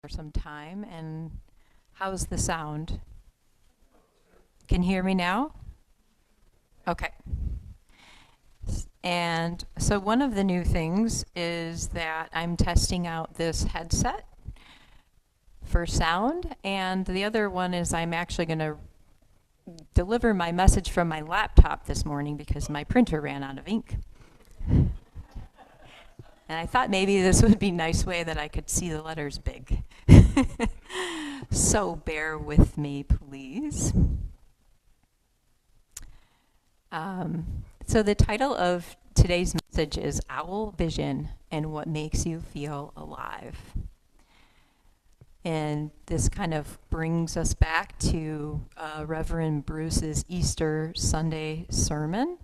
for some time. And how's the sound? Can you hear me now? Okay. And so one of the new things is that I'm testing out this headset for sound, and the other one is I'm actually going to deliver my message from my laptop this morning because my printer ran out of ink. And I thought maybe this would be a nice way that I could see the letters big. So bear with me, please. So the title of today's message is Owl Vision and What Makes You Feel Alive. And this kind of brings us back to Reverend Bruce's Easter Sunday sermon,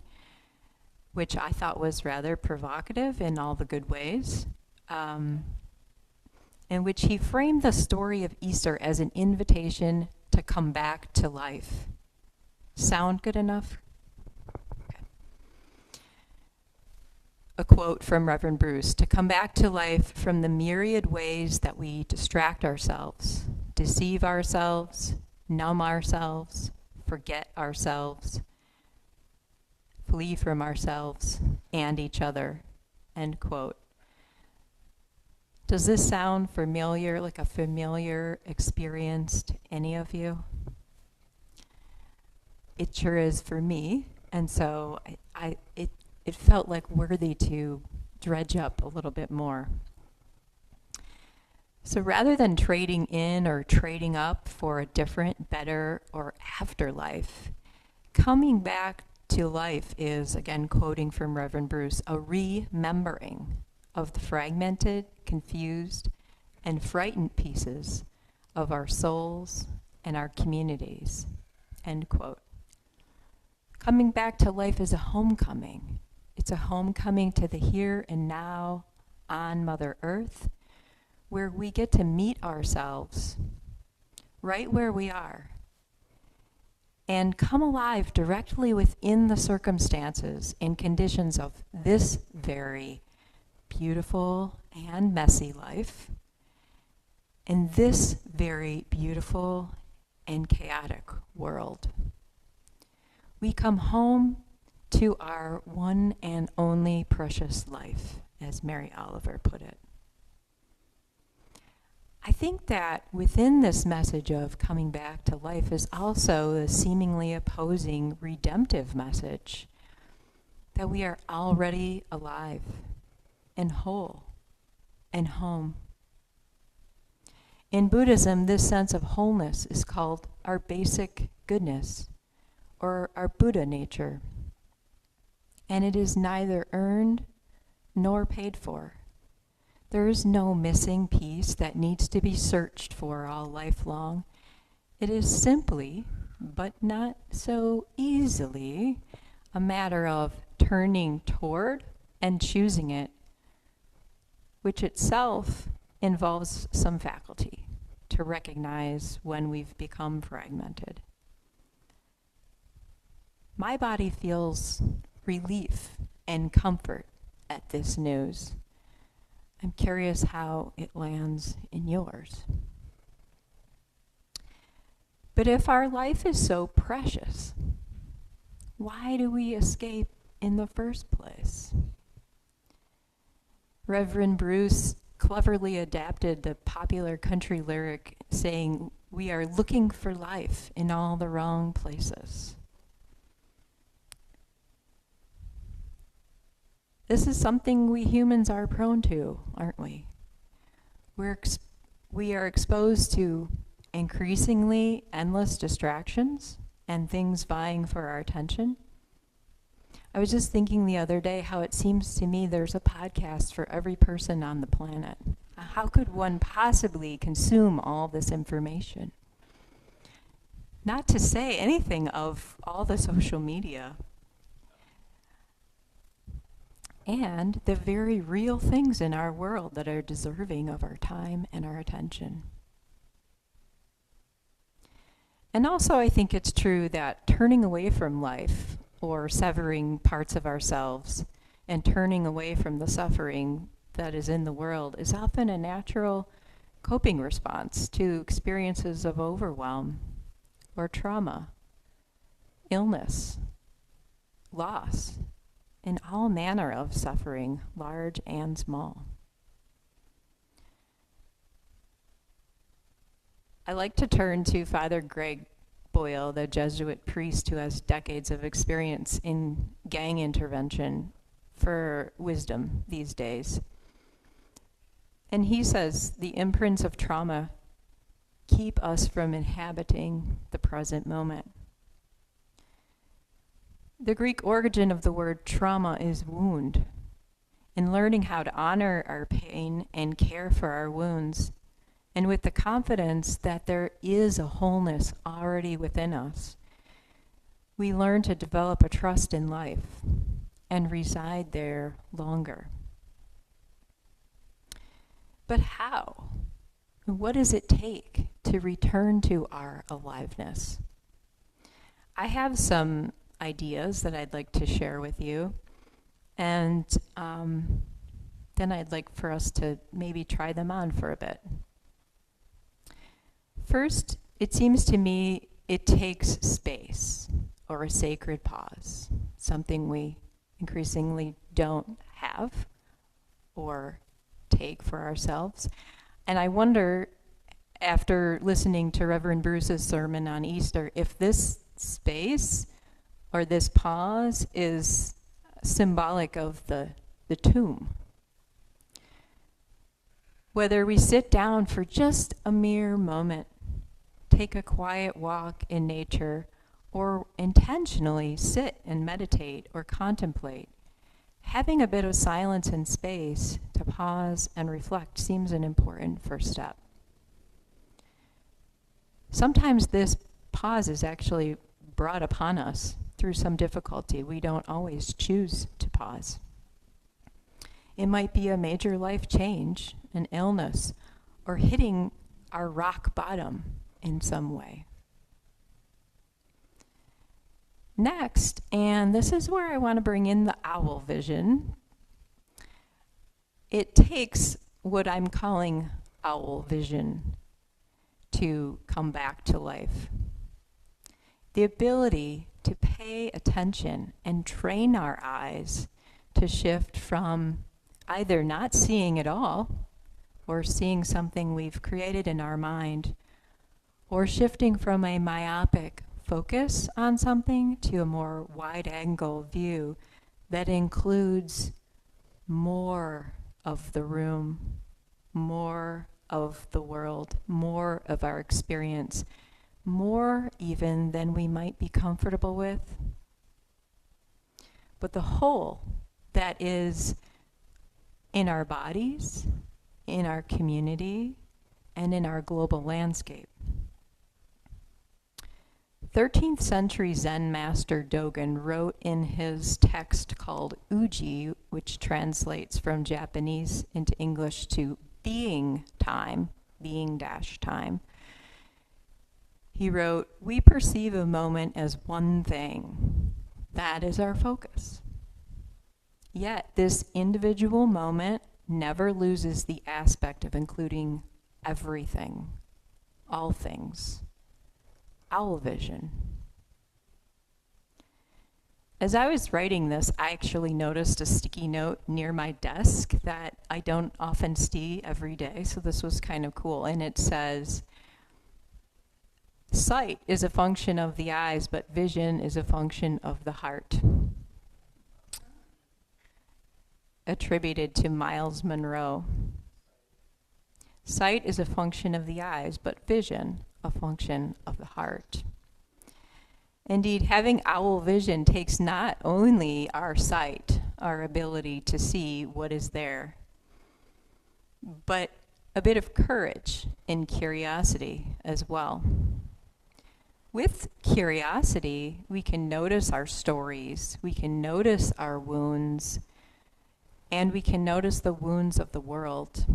which I thought was rather provocative in all the good ways, in which he framed the story of Easter as an invitation to come back to life. Sound good enough? A quote from Reverend Bruce: to come back to life from the myriad ways that we distract ourselves, deceive ourselves, numb ourselves, forget ourselves, flee from ourselves and each other, end quote. Does this sound familiar, like a familiar experience to any of you? It sure is for me, and so it felt like worthy to dredge up a little bit more. So rather than trading in or trading up for a different, better, or afterlife, coming back to life is, again quoting from Reverend Bruce, a remembering of the fragmented, confused, and frightened pieces of our souls and our communities, end quote. Coming back to life is a homecoming. It's a homecoming to the here and now on Mother Earth, where we get to meet ourselves right where we are and come alive directly within the circumstances and conditions of this very beautiful and messy life in this very beautiful and chaotic world. We come home to our one and only precious life, as Mary Oliver put it. I think that within this message of coming back to life is also a seemingly opposing redemptive message that we are already alive and whole and home. In Buddhism, this sense of wholeness is called our basic goodness, or our Buddha nature. And it is neither earned nor paid for. There is no missing piece that needs to be searched for all lifelong. It is simply, but not so easily, a matter of turning toward and choosing it, which itself involves some faculty to recognize when we've become fragmented. My body feels relief and comfort at this news. I'm curious how it lands in yours. But if our life is so precious, why do we escape in the first place? Reverend Bruce cleverly adapted the popular country lyric saying, "We are looking for life in all the wrong places." This is something we humans are prone to, aren't we? We are exposed to increasingly endless distractions and things vying for our attention. I was just thinking the other day how it seems to me there's a podcast for every person on the planet. How could one possibly consume all this information? Not to say anything of all the social media and the very real things in our world that are deserving of our time and our attention. And also, I think it's true that turning away from life or severing parts of ourselves and turning away from the suffering that is in the world is often a natural coping response to experiences of overwhelm or trauma, illness, loss, and all manner of suffering, large and small. I like to turn to Father Greg Boyle, the Jesuit priest who has decades of experience in gang intervention, for wisdom these days. And he says the imprints of trauma keep us from inhabiting the present moment. The Greek origin of the word trauma is wound. In learning how to honor our pain and care for our wounds, and with the confidence that there is a wholeness already within us, we learn to develop a trust in life and reside there longer. But how? What does it take to return to our aliveness? I have some ideas that I'd like to share with you, and then I'd like for us to maybe try them on for a bit. First, it seems to me it takes space or a sacred pause, something we increasingly don't have or take for ourselves. And I wonder, after listening to Reverend Bruce's sermon on Easter, if this space or this pause is symbolic of the tomb. Whether we sit down for just a mere moment, take a quiet walk in nature, or intentionally sit and meditate or contemplate, having a bit of silence and space to pause and reflect seems an important first step. Sometimes this pause is actually brought upon us through some difficulty. We don't always choose to pause. It might be a major life change, an illness, or hitting our rock bottom in some way. Next, and this is where I want to bring in the owl vision, it takes what I'm calling owl vision to come back to life. The ability to pay attention and train our eyes to shift from either not seeing at all or seeing something we've created in our mind, or shifting from a myopic focus on something to a more wide-angle view that includes more of the room, more of the world, more of our experience, more even than we might be comfortable with. But the whole that is in our bodies, in our community, and in our global landscape. 13th century Zen master Dogen wrote in his text called Uji, which translates from Japanese into English to being time, being-time. He wrote, "We perceive a moment as one thing. That is our focus. Yet this individual moment never loses the aspect of including everything, all things. Owl vision." As I was writing this, I actually noticed a sticky note near my desk that I don't often see every day, so this was kind of cool. And it says, "Sight is a function of the eyes, but vision is a function of the heart." Attributed to Miles Monroe. Sight is a function of the eyes, but vision a function of the heart. Indeed, having owl vision takes not only our sight, our ability to see what is there, but a bit of courage and curiosity as well. With curiosity, we can notice our stories, we can notice our wounds, and we can notice the wounds of the world.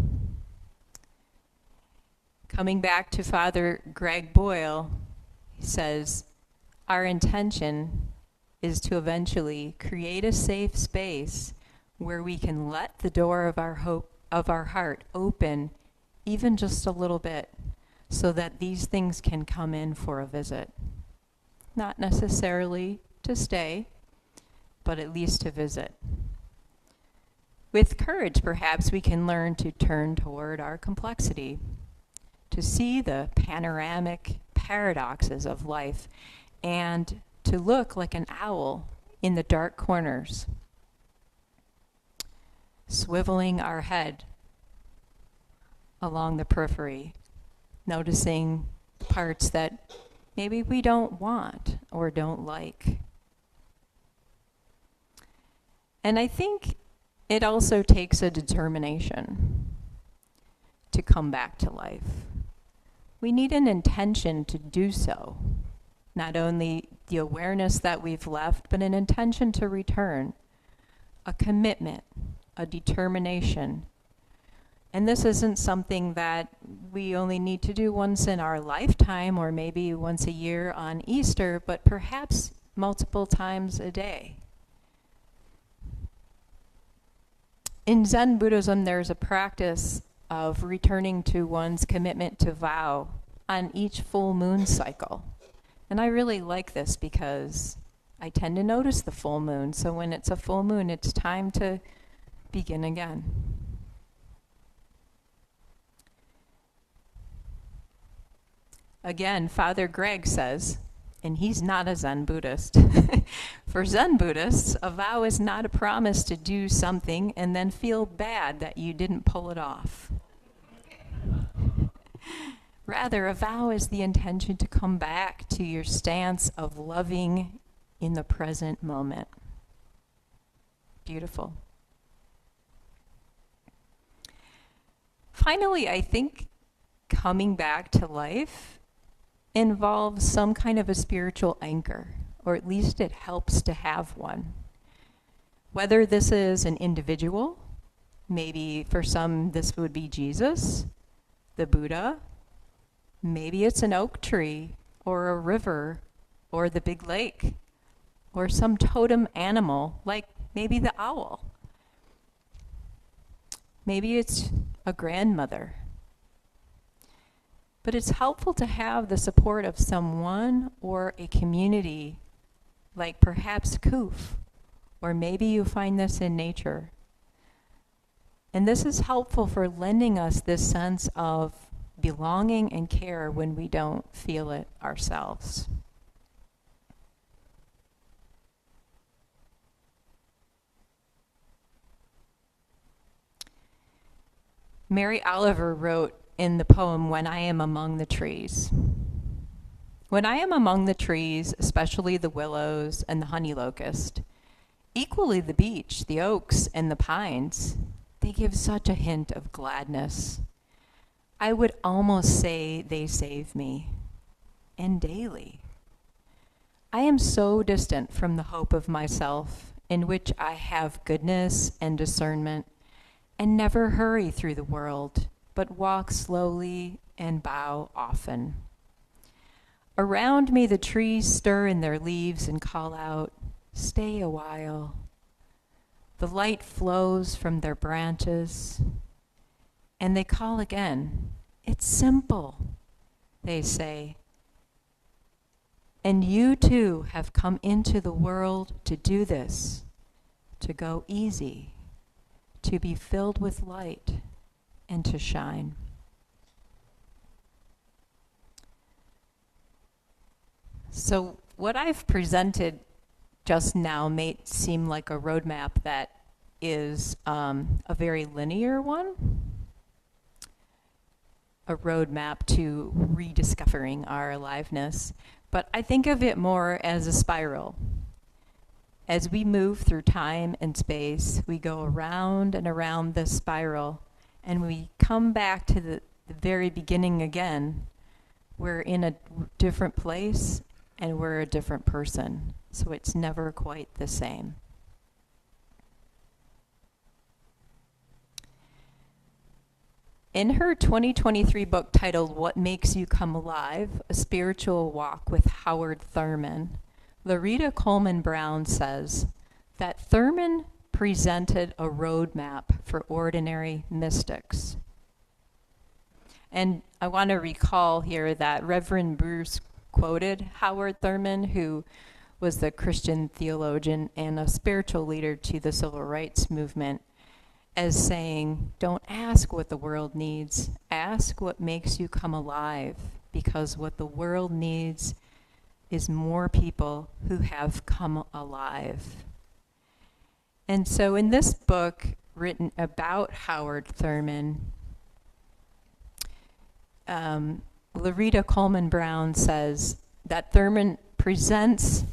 Coming back to Father Greg Boyle, he says, our intention is to eventually create a safe space where we can let the door of our heart open even just a little bit, so that these things can come in for a visit. Not necessarily to stay, but at least to visit. With courage, perhaps we can learn to turn toward our complexity, to see the panoramic paradoxes of life, and to look like an owl in the dark corners, swiveling our head along the periphery, noticing parts that maybe we don't want or don't like. And I think it also takes a determination to come back to life. We need an intention to do so. Not only the awareness that we've left, but an intention to return, a commitment, a determination. And this isn't something that we only need to do once in our lifetime or maybe once a year on Easter, but perhaps multiple times a day. In Zen Buddhism, there's a practice of returning to one's commitment to vow on each full moon cycle. And I really like this because I tend to notice the full moon. So when it's a full moon, it's time to begin again. Again, Father Greg says, and he's not a Zen Buddhist, for Zen Buddhists, a vow is not a promise to do something and then feel bad that you didn't pull it off. Rather, a vow is the intention to come back to your stance of loving in the present moment. Beautiful. Finally, I think coming back to life involves some kind of a spiritual anchor, or at least it helps to have one. Whether this is an individual, maybe for some this would be Jesus, the Buddha, maybe it's an oak tree, or a river, or the big lake, or some totem animal, like maybe the owl. Maybe it's a grandmother. But it's helpful to have the support of someone or a community, like perhaps Kuf, or maybe you find this in nature. And this is helpful for lending us this sense of belonging and care when we don't feel it ourselves. Mary Oliver wrote in the poem, "When I Am Among the Trees." When I am among the trees, especially the willows and the honey locust, equally the beech, the oaks, and the pines, they give such a hint of gladness. I would almost say they save me, and daily. I am so distant from the hope of myself, in which I have goodness and discernment, and never hurry through the world, but walk slowly and bow often. Around me the trees stir in their leaves and call out, "Stay a while." The light flows from their branches, and they call again. "It's simple," they say. And you too have come into the world to do this, to go easy, to be filled with light, and to shine. So what I've presented just now may seem like a roadmap that is a very linear one, a roadmap to rediscovering our aliveness, but I think of it more as a spiral. As we move through time and space, we go around and around this spiral, and we come back to the very beginning again. We're in a different place, and we're a different person, so it's never quite the same. In her 2023 book titled "What Makes You Come Alive? A Spiritual Walk with Howard Thurman," Loretta Coleman Brown says that Thurman presented a roadmap for ordinary mystics. And I want to recall here that Reverend Bruce quoted Howard Thurman, who was the Christian theologian and a spiritual leader to the civil rights movement, as saying, don't ask what the world needs, ask what makes you come alive, because what the world needs is more people who have come alive. And so in this book written about Howard Thurman, Loretta Coleman Brown says that Thurman presents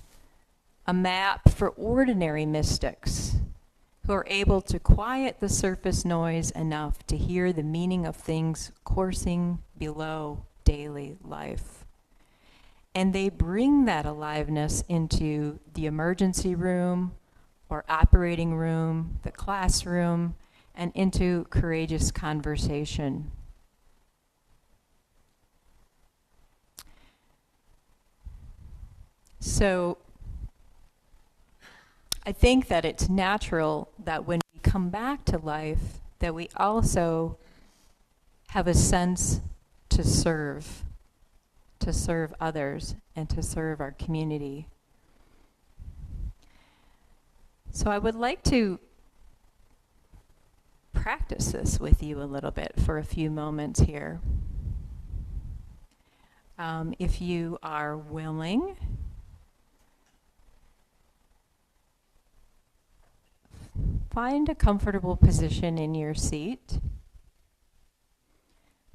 a map for ordinary mystics who are able to quiet the surface noise enough to hear the meaning of things coursing below daily life. And they bring that aliveness into the emergency room or operating room, the classroom, and into courageous conversation. So I think that it's natural that when we come back to life, that we also have a sense to serve others and to serve our community. So I would like to practice this with you a little bit for a few moments here. If you are willing, find a comfortable position in your seat.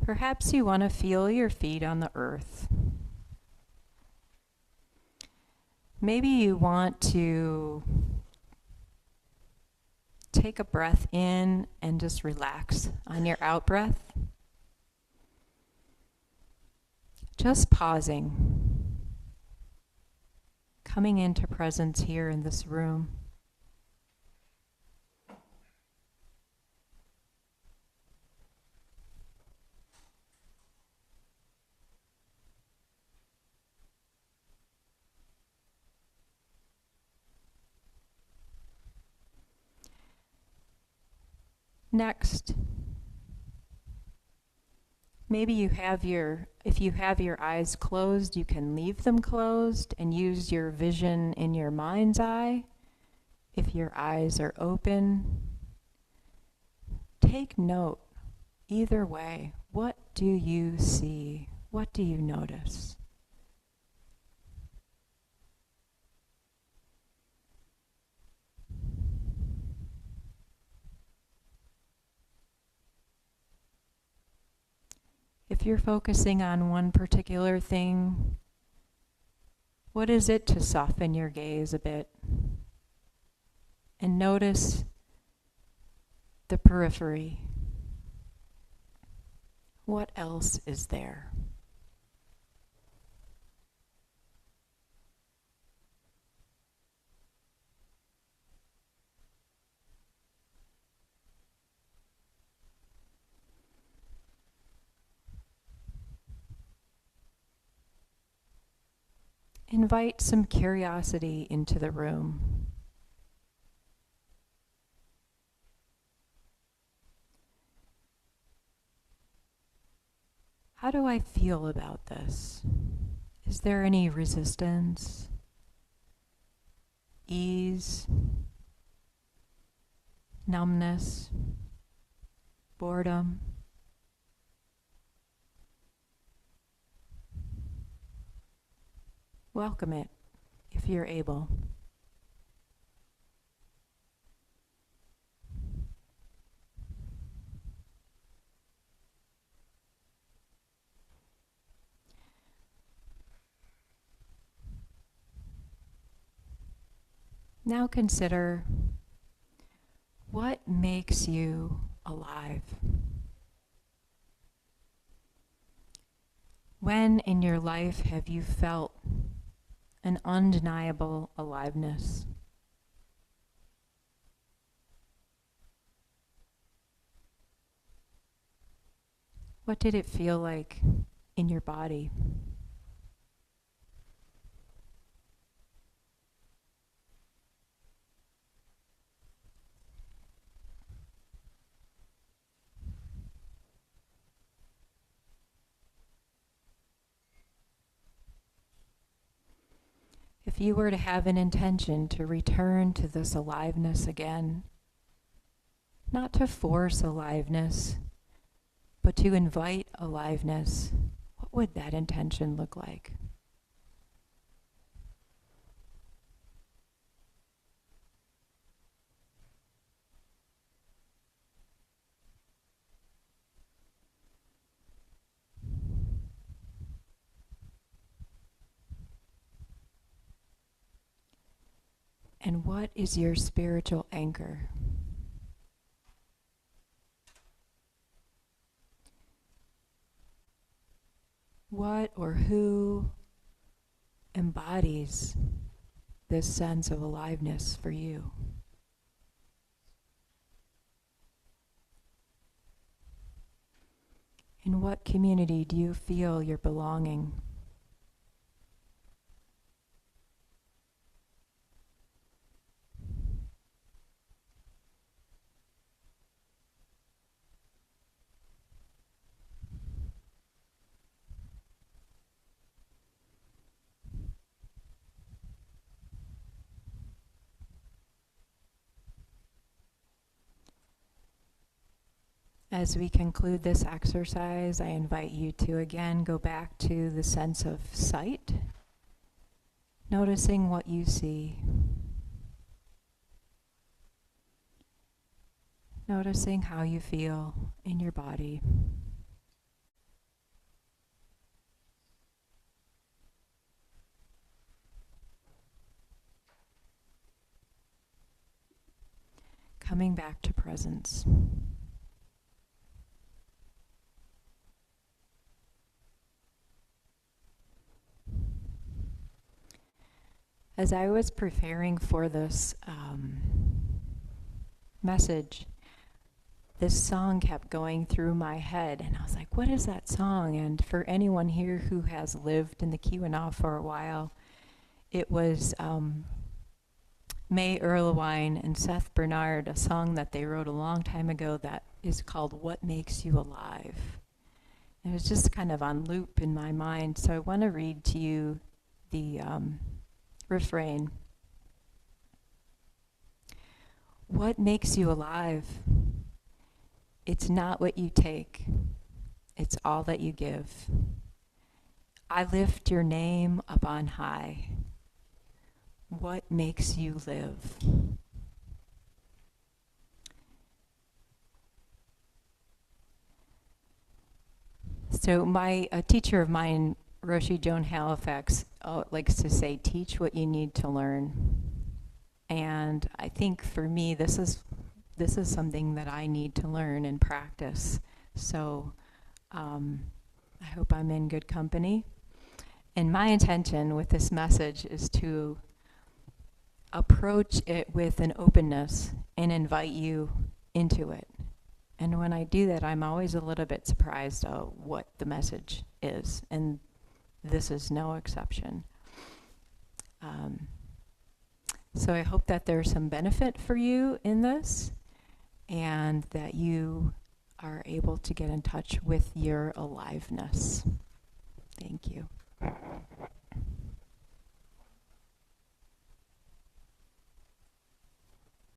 Perhaps you want to feel your feet on the earth. Maybe you want to take a breath in and just relax on your out breath. Just pausing, coming into presence here in this room. Next, maybe if you have your eyes closed, you can leave them closed and use your vision in your mind's eye. If your eyes are open, take note. Either way, what do you see? What do you notice? If you're focusing on one particular thing, what is it to soften your gaze a bit? And notice the periphery. What else is there? Invite some curiosity into the room. How do I feel about this? Is there any resistance, ease, numbness, boredom? Welcome it if you're able. Now consider what makes you alive. When in your life have you felt an undeniable aliveness? What did it feel like in your body? if you were to have an intention to return to this aliveness again, not to force aliveness, but to invite aliveness, what would that intention look like? And what is your spiritual anchor? What or who embodies this sense of aliveness for you? In what community do you feel you're belonging? As we conclude this exercise, I invite you to again go back to the sense of sight, noticing what you see, noticing how you feel in your body. Coming back to presence. As I was preparing for this message, this song kept going through my head, and I was like, what is that song? And for anyone here who has lived in the Keweenaw for a while, it was May Erlewine and Seth Bernard, a song that they wrote a long time ago that is called What Makes You Alive. And it was just kind of on loop in my mind, so I want to read to you the refrain. What makes you alive? It's not what you take, it's all that you give. I lift your name up on high. What makes you live? So a teacher of mine, Roshi Joan Halifax, likes to say, teach what you need to learn. And I think for me, this is something that I need to learn and practice. So I hope I'm in good company. And my intention with this message is to approach it with an openness and invite you into it. And when I do that, I'm always a little bit surprised at what the message is. And this is no exception. So I hope that there's some benefit for you in this, and that you are able to get in touch with your aliveness. Thank you.